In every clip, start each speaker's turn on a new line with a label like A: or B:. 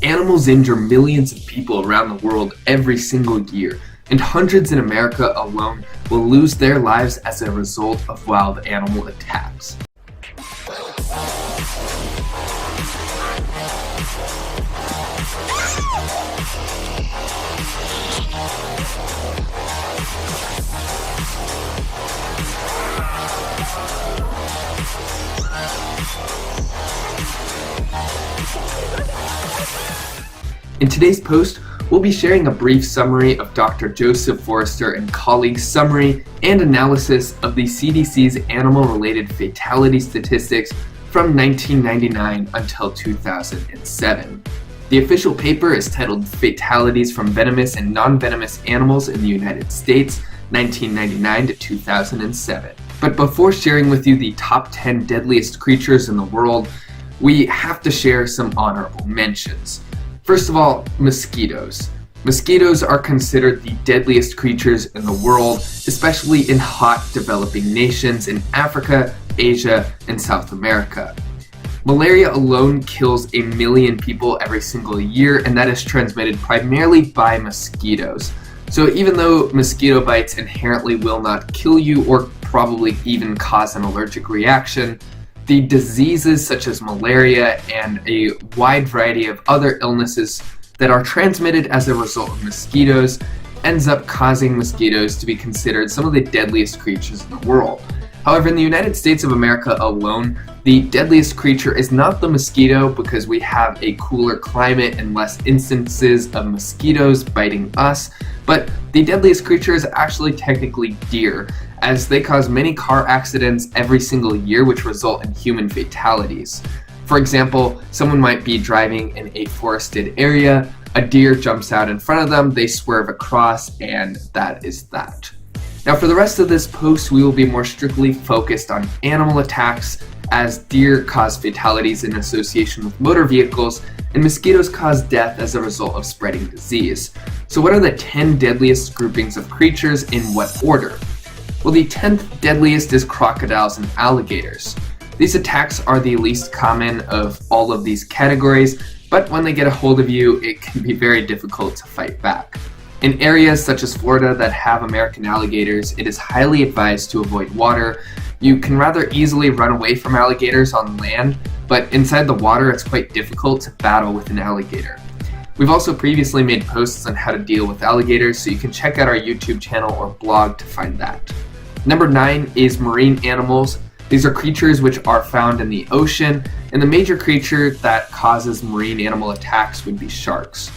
A: Animals injure millions of people around the world every single year, and hundreds in America alone will lose their lives as a result of wild animal attacks. In today's post, we'll be sharing a brief summary of Dr. Joseph Forrester and colleagues' summary and analysis of the CDC's animal-related fatality statistics from 1999 until 2007. The official paper is titled Fatalities from Venomous and Non-Venomous Animals in the United States, 1999 to 2007. But before sharing with you the top 10 deadliest creatures in the world, we have to share some honorable mentions. First of all, mosquitoes. Mosquitoes are considered the deadliest creatures in the world, especially in hot developing nations in Africa, Asia, and South America. Malaria alone kills 1 million people every single year, and that is transmitted primarily by mosquitoes. So even though mosquito bites inherently will not kill you or probably even cause an allergic reaction, the diseases such as malaria and a wide variety of other illnesses that are transmitted as a result of mosquitoes ends up causing mosquitoes to be considered some of the deadliest creatures in the world. However, in the United States of America alone, the deadliest creature is not the mosquito because we have a cooler climate and less instances of mosquitoes biting us, but the deadliest creature is actually technically deer, as they cause many car accidents every single year which result in human fatalities. For example, someone might be driving in a forested area, a deer jumps out in front of them, they swerve across, and that is that. Now for the rest of this post, we will be more strictly focused on animal attacks, as deer cause fatalities in association with motor vehicles, and mosquitoes cause death as a result of spreading disease. So what are the 10 deadliest groupings of creatures in what order? Well, the 10th deadliest is crocodiles and alligators. These attacks are the least common of all of these categories, but when they get a hold of you, it can be very difficult to fight back. In areas such as Florida that have American alligators, it is highly advised to avoid water. You can rather easily run away from alligators on land, but inside the water it's quite difficult to battle with an alligator. We've also previously made posts on how to deal with alligators, so you can check out our YouTube channel or blog to find that. Number 9 is marine animals. These are creatures which are found in the ocean, and the major creature that causes marine animal attacks would be sharks.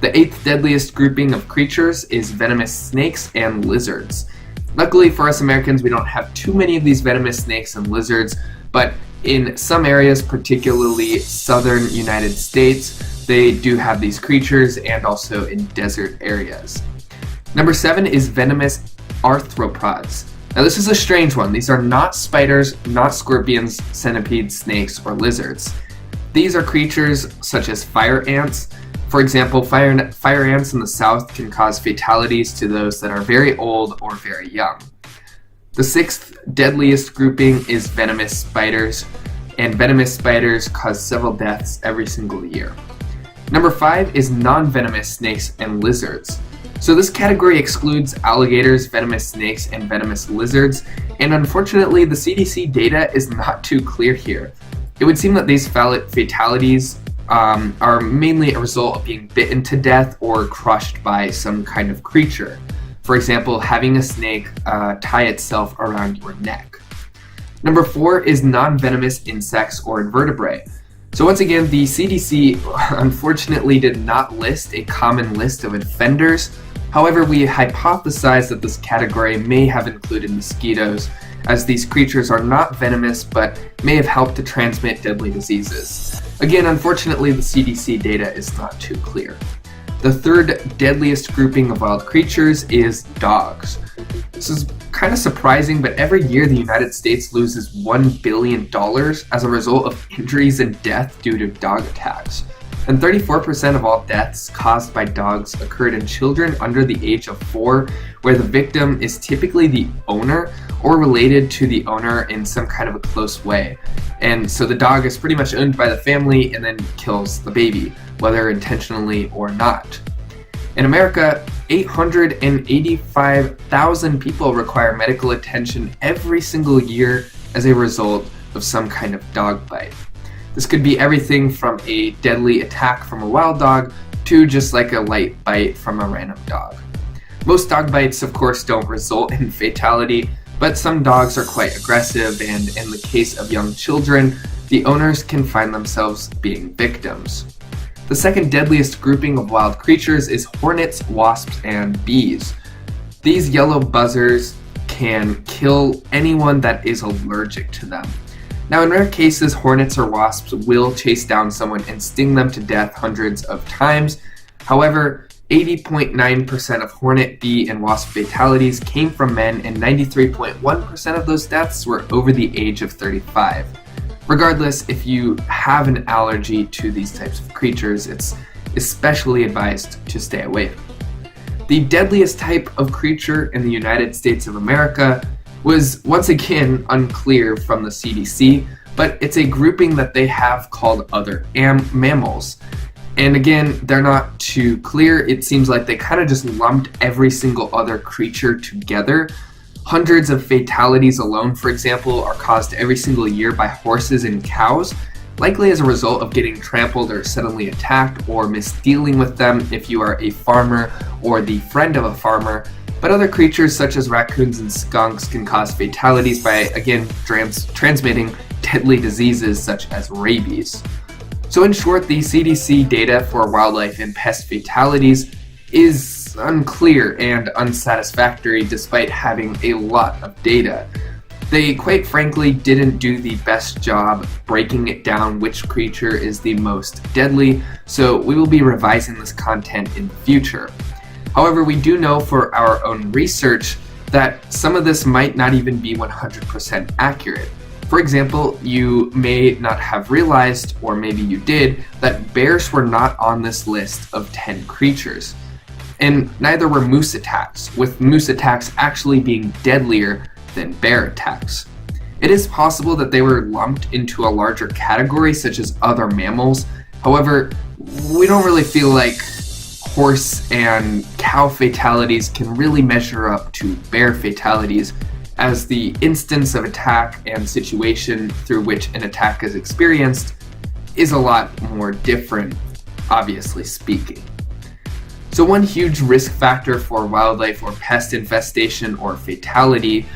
A: The 8th deadliest grouping of creatures is venomous snakes and lizards. Luckily for us Americans, we don't have too many of these venomous snakes and lizards, but in some areas, particularly southern United States, they do have these creatures, and also in desert areas. Number 7 is venomous arthropods. Now this is a strange one. These are not spiders, not scorpions, centipedes, snakes, or lizards. These are creatures such as fire ants. For example, fire ants in the south can cause fatalities to those that are very old or very young. The 6th deadliest grouping is venomous spiders, and venomous spiders cause several deaths every single year. Number 5 is non-venomous snakes and lizards. So this category excludes alligators, venomous snakes, and venomous lizards, and unfortunately the CDC data is not too clear here. It would seem that these fatalities are mainly a result of being bitten to death or crushed by some kind of creature. For example, having a snake tie itself around your neck. Number 4 is non-venomous insects or invertebrate. So once again, the CDC unfortunately did not list a common list of offenders. However, we hypothesize that this category may have included mosquitoes, as these creatures are not venomous but may have helped to transmit deadly diseases. Again, unfortunately, the CDC data is not too clear. The 3rd deadliest grouping of wild creatures is dogs. This is kind of surprising, but every year the United States loses $1 billion as a result of injuries and death due to dog attacks. and 34% of all deaths caused by dogs occurred in children under the age of 4, where the victim is typically the owner or related to the owner in some kind of a close way. And so the dog is pretty much owned by the family and then kills the baby, whether intentionally or not. In America, 885,000 people require medical attention every single year as a result of some kind of dog bite. This could be everything from a deadly attack from a wild dog to just like a light bite from a random dog. Most dog bites, of course, don't result in fatality, but some dogs are quite aggressive, and in the case of young children, the owners can find themselves being victims. The second deadliest grouping of wild creatures is hornets, wasps, and bees. These yellow buzzers can kill anyone that is allergic to them. Now, in rare cases, hornets or wasps will chase down someone and sting them to death hundreds of times. However, 80.9% of hornet, bee, and wasp fatalities came from men, and 93.1% of those deaths were over the age of 35. Regardless, if you have an allergy to these types of creatures, it's especially advised to stay away. The deadliest type of creature in the United States of America was once again unclear from the CDC, but it's a grouping that they have called other mammals. And again, they're not too clear. It seems like they kind of just lumped every single other creature together. Hundreds of fatalities alone, for example, are caused every single year by horses and cows, likely as a result of getting trampled or suddenly attacked or misdealing with them if you are a farmer or the friend of a farmer. But other creatures such as raccoons and skunks can cause fatalities by, again, transmitting deadly diseases such as rabies. So in short, the CDC data for wildlife and pest fatalities is unclear and unsatisfactory despite having a lot of data. They quite frankly didn't do the best job breaking it down which creature is the most deadly, so we will be revising this content in the future. However, we do know for our own research that some of this might not even be 100% accurate. For example, you may not have realized, or maybe you did, that bears were not on this list of 10 creatures. And neither were moose attacks, with moose attacks actually being deadlier than bear attacks. It is possible that they were lumped into a larger category such as other mammals. However, we don't really feel like horse and cow fatalities can really measure up to bear fatalities, as the instance of attack and situation through which an attack is experienced is a lot more different, obviously speaking. So one huge risk factor for wildlife or pest infestation or fatality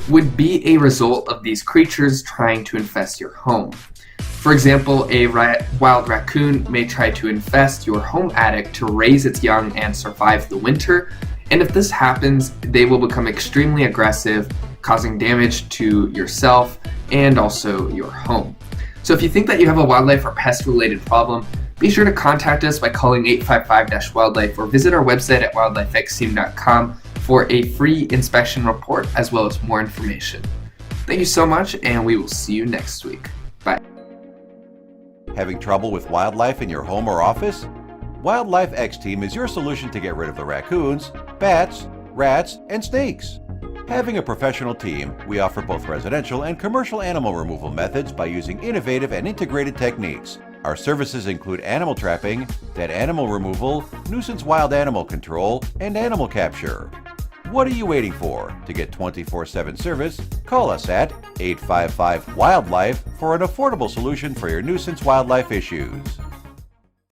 A: would be a result of these creatures trying to infest your home. For example, a wild raccoon may try to infest your home attic to raise its young and survive the winter, and if this happens, they will become extremely aggressive, causing damage to yourself and also your home. So if you think that you have a wildlife or pest-related problem, be sure to contact us by calling 855-WILDLIFE or visit our website at wildlifeexteam.com for a free inspection report as well as more information. Thank you so much, and we will see you next week. Bye.
B: Having trouble with wildlife in your home or office? Wildlife X Team is your solution to get rid of the raccoons, bats, rats, and snakes. Having a professional team, we offer both residential and commercial animal removal methods by using innovative and integrated techniques. Our services include animal trapping, dead animal removal, nuisance wild animal control, and animal capture. What are you waiting for? To get 24/7 service, call us at 855-WILDLIFE for an affordable solution for your nuisance wildlife issues.